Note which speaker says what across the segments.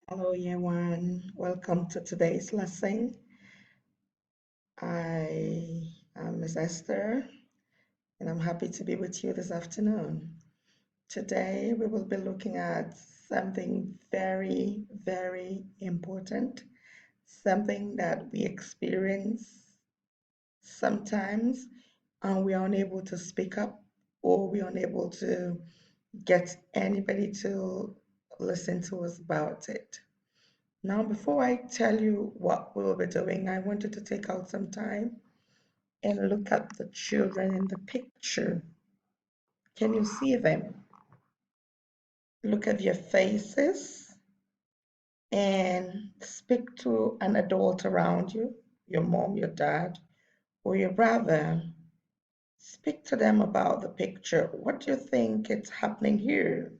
Speaker 1: Hello, everyone. Welcome to today's lesson. I am Miss Esther, and I'm happy to be with you this afternoon. Today, we will be looking at something very, very important, something that we experience sometimes, and we are unable to speak up, or we are unable to get anybody to listen to us about it. Now, before I tell you what we will be doing, I wanted to take out some time and look at the children in the picture. Can you see them? Look at your faces and speak to an adult around you, your mom, your dad, or your brother. Speak to them about the picture. What do you think is happening here?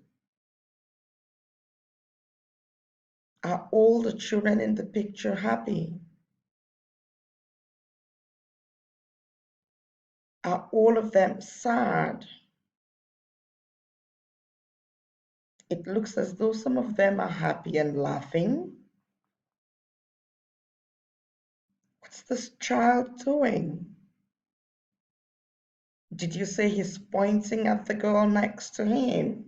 Speaker 1: Are all the children in the picture happy? Are all of them sad? It looks as though some of them are happy and laughing. What's this child doing? Did you say he's pointing at the girl next to him?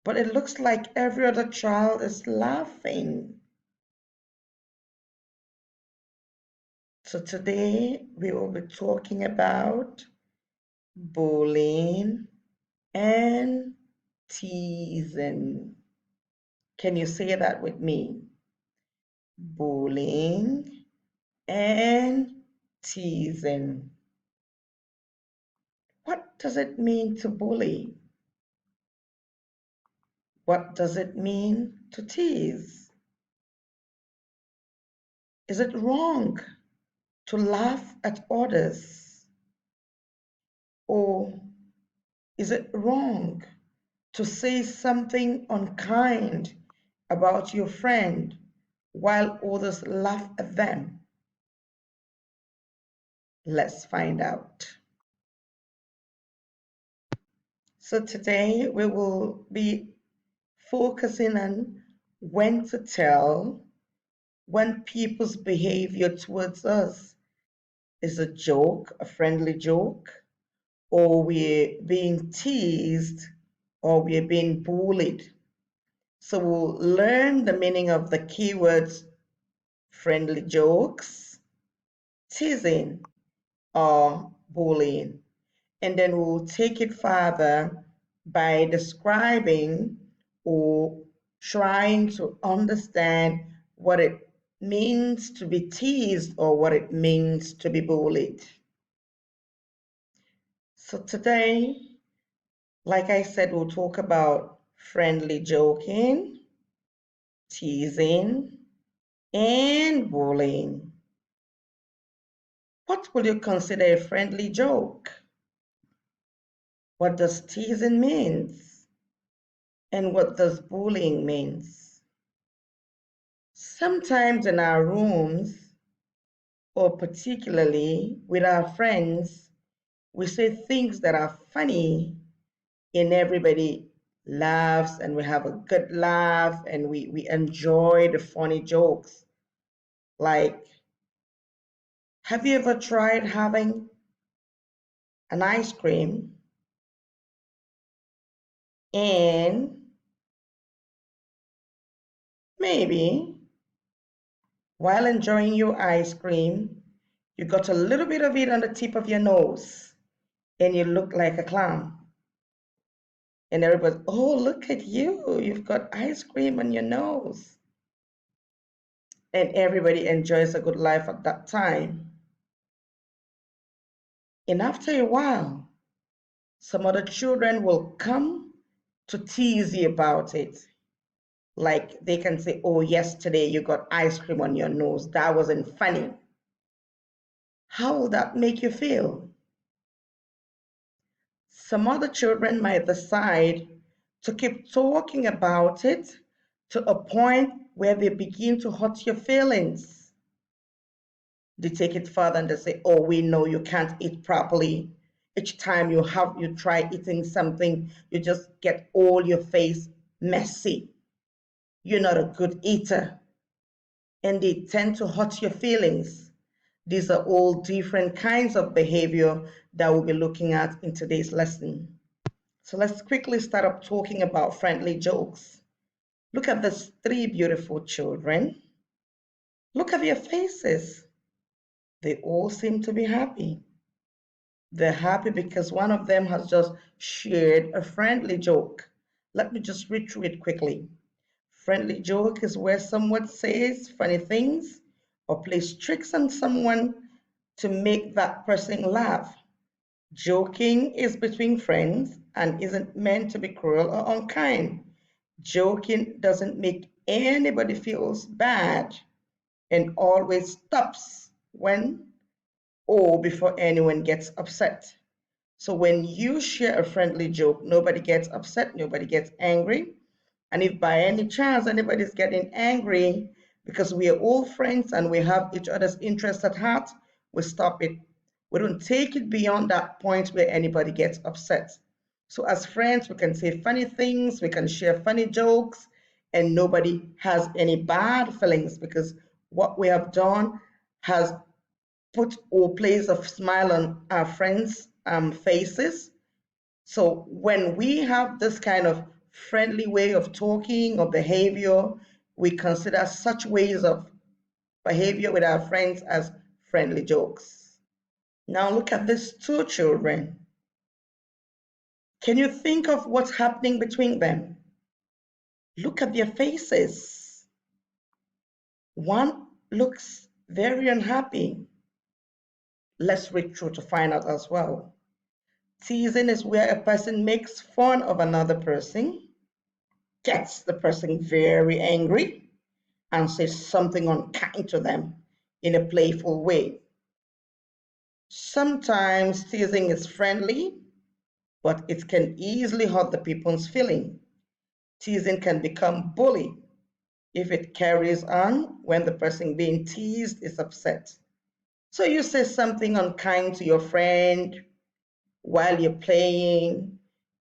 Speaker 1: But it looks like every other child is laughing. So today we will be talking about bullying and teasing. Can you say that with me? Bullying and teasing. What does it mean to bully? What does it mean to tease? Is it wrong to laugh at others? Or is it wrong to say something unkind about your friend while others laugh at them? Let's find out. So today we will be focusing on when to tell when people's behavior towards us is a joke, a friendly joke, or we're being teased, or we're being bullied. So we'll learn the meaning of the keywords friendly jokes, teasing, or bullying. And then we'll take it further by describing or trying to understand what it means to be teased or what it means to be bullied. So today, like I said, we'll talk about friendly joking, teasing, and bullying. What would you consider a friendly joke? What does teasing means? And what does bullying means? Sometimes in our rooms, or particularly with our friends, we say things that are funny and everybody laughs and we have a good laugh and we enjoy the funny jokes. Like, have you ever tried having an ice cream and maybe while enjoying your ice cream, you got a little bit of it on the tip of your nose and you look like a clown? And everybody, oh, look at you, you've got ice cream on your nose. And everybody enjoys a good life at that time. And after a while, some other children will come to tease you about it. Like they can say, oh, yesterday you got ice cream on your nose. That wasn't funny. How will that make you feel? Some other children might decide to keep talking about it to a point where they begin to hurt your feelings. They take it further and they say, oh, we know you can't eat properly. Each time you try eating something, you just get all your face messy. you're not a good eater, and they tend to hurt your feelings. These are all different kinds of behavior that we'll be looking at in today's lesson. So let's quickly start up talking about friendly jokes. Look at these three beautiful children. Look at their faces. They all seem to be happy. They're happy because one of them has just shared a friendly joke. Let me just read through it quickly. Friendly joke is where someone says funny things or plays tricks on someone to make that person laugh. Joking is between friends and isn't meant to be cruel or unkind. Joking doesn't make anybody feels bad and always stops when or before anyone gets upset. So when you share a friendly joke, nobody gets upset, nobody gets angry. And if by any chance anybody's getting angry because we are all friends and we have each other's interests at heart, we stop it. We don't take it beyond that point where anybody gets upset. So as friends, we can say funny things, we can share funny jokes, and nobody has any bad feelings because what we have done has put or place a smile on our friends' faces. So when we have this kind of friendly way of talking or behavior, we consider such ways of behavior with our friends as friendly jokes. Now look at these two children. Can you think of what's happening between them? Look at their faces. One looks very unhappy. Let's read through to find out as well. Teasing is where a person makes fun of another person, gets the person very angry, and says something unkind to them in a playful way. Sometimes teasing is friendly, but it can easily hurt the people's feeling. Teasing can become bully if it carries on when the person being teased is upset. So you say something unkind to your friend while you're playing,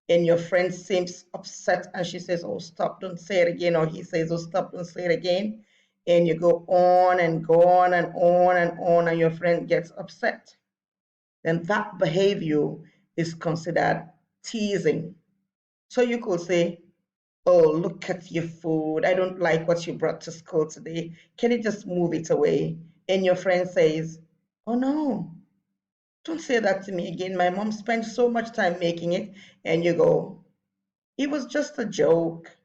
Speaker 1: and your friend seems upset and she says, "Oh, stop, don't say it again," or he says, "Oh, stop, don't say it again," and you go on and go on and on and on, and your friend gets upset, then that behavior is considered teasing. So you could say, "Oh, look at your food. I don't like what you brought to school today. Can you just move it away?" And your friend says, "Oh, no, don't say that to me again. My mom spent so much time making it." And you go, "It was just a joke."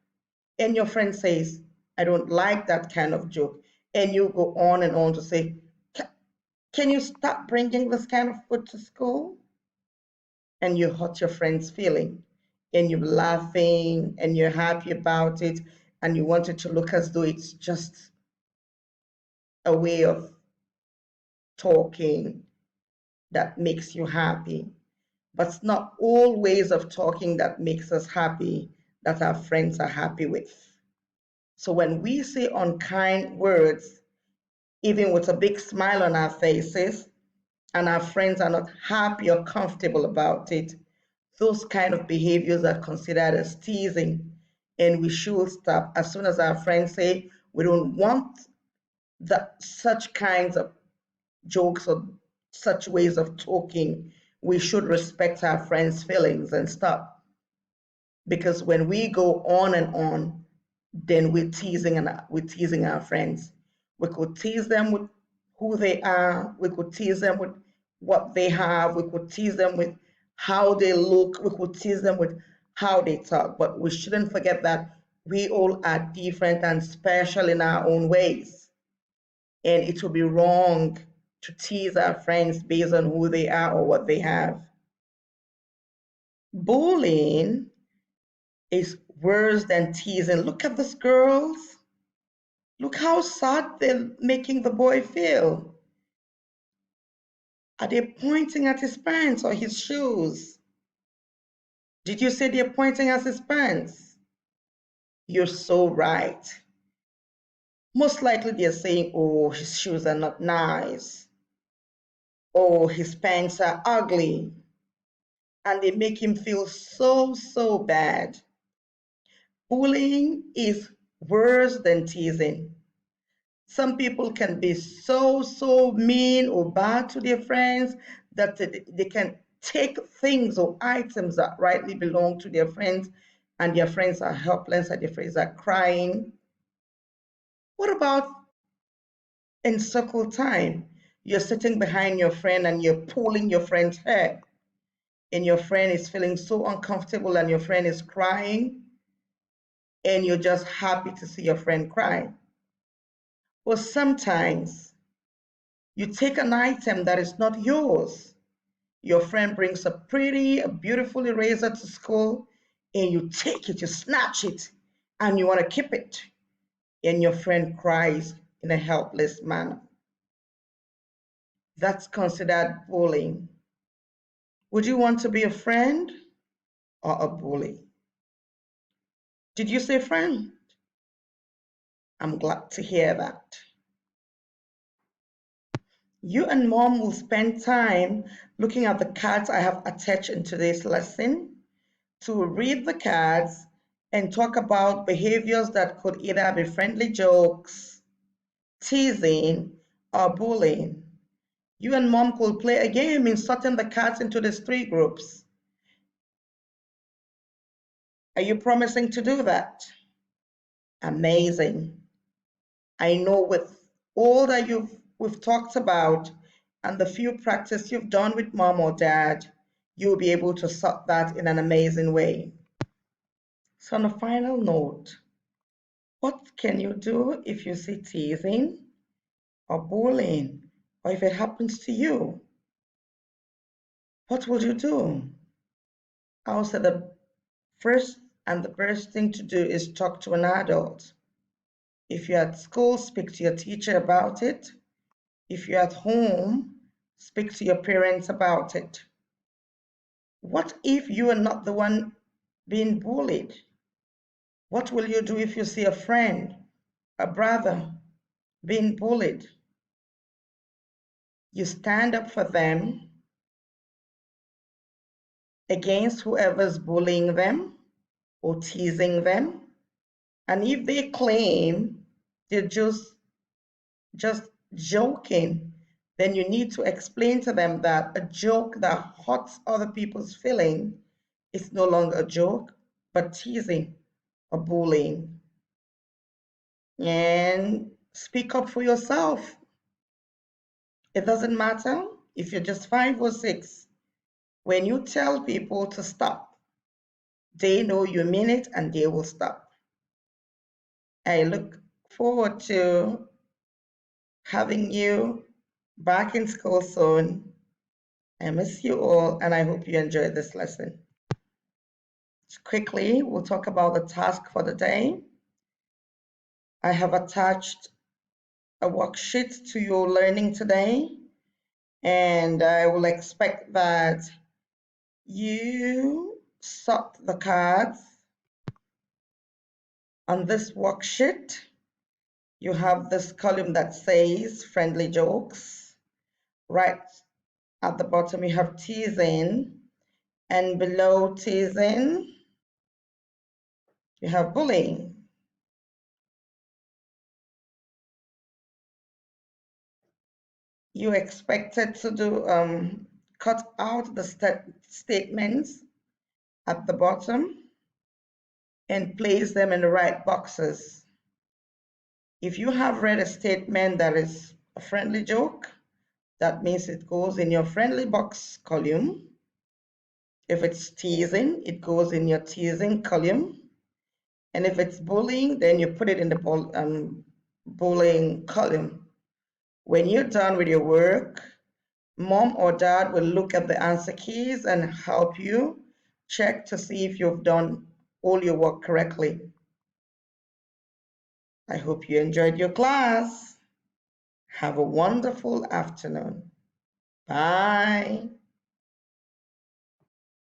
Speaker 1: And your friend says, "I don't like that kind of joke." And you go on and on to say, Can you stop bringing this kind of food to school?" And you hurt your friend's feeling. And you're laughing and you're happy about it. And you want it to look as though it's just a way of talking that makes you happy. But it's not all ways of talking that makes us happy that our friends are happy with. So when we say unkind words, even with a big smile on our faces, and our friends are not happy or comfortable about it, those kind of behaviors are considered as teasing, and we should stop as soon as our friends say we don't want such kinds of jokes or such ways of talking. We should respect our friends' feelings and stop. Because when we go on, then we're teasing our friends. We could tease them with who they are. We could tease them with what they have. We could tease them with how they look. We could tease them with how they talk. But we shouldn't forget that we all are different and special in our own ways. And it would be wrong to tease our friends based on who they are or what they have. Bullying is worse than teasing. Look at these girls. Look how sad they're making the boy feel. Are they pointing at his pants or his shoes? Did you say they're pointing at his pants? You're so right. Most likely they're saying, "Oh, his shoes are not nice. Oh, his pants are ugly." And they make him feel so, so bad. Bullying is worse than teasing. Some people can be so mean or bad to their friends that they can take things or items that rightly belong to their friends, and their friends are helpless and their friends are crying. What about in circle time? You're sitting behind your friend and you're pulling your friend's hair, and your friend is feeling so uncomfortable and your friend is crying, and you're just happy to see your friend cry. Or sometimes you take an item that is not yours. Your friend brings a beautiful eraser to school, and you take it, you snatch it, and you want to keep it, and your friend cries in a helpless manner. That's considered bullying. Would you want to be a friend or a bully? Did you say friend? I'm glad to hear that. You and mom will spend time looking at the cards I have attached in today's lesson to read the cards and talk about behaviors that could either be friendly jokes, teasing, or bullying. You and mom could play a game in sorting the cards into these three groups. Are you promising to do that? Amazing. I know with all that we've talked about and the few practice you've done with mom or dad, you'll be able to sort that in an amazing way. So on a final note, what can you do if you see teasing or bullying, or if it happens to you? What will you do? I would say the first and the best thing to do is talk to an adult. If you're at school, speak to your teacher about it. If you're at home, speak to your parents about it. What if you are not the one being bullied? What will you do if you see a friend, a brother being bullied? You stand up for them against whoever's bullying them or teasing them. And if they claim they're just joking, then you need to explain to them that a joke that hurts other people's feeling is no longer a joke, but teasing or bullying. And speak up for yourself. It doesn't matter if you're just 5 or 6. When you tell people to stop, they know you mean it and they will stop. I look forward to having you back in school soon. I miss you all, and I hope you enjoyed this lesson. Quickly, we'll talk about the task for the day. I have attached a worksheet to your learning today, and I will expect that you sort the cards on this worksheet. You have this column that says friendly jokes. Right at the bottom, you have teasing, and below teasing, you have bullying. You expected to do cut out the statements at the bottom and place them in the right boxes. If you have read a statement that is a friendly joke, that means it goes in your friendly box column. If it's teasing, it goes in your teasing column. And if it's bullying, then you put it in the bullying column. When you're done with your work, mom or dad will look at the answer keys and help you check to see if you've done all your work correctly. I hope you enjoyed your class. Have a wonderful afternoon. Bye.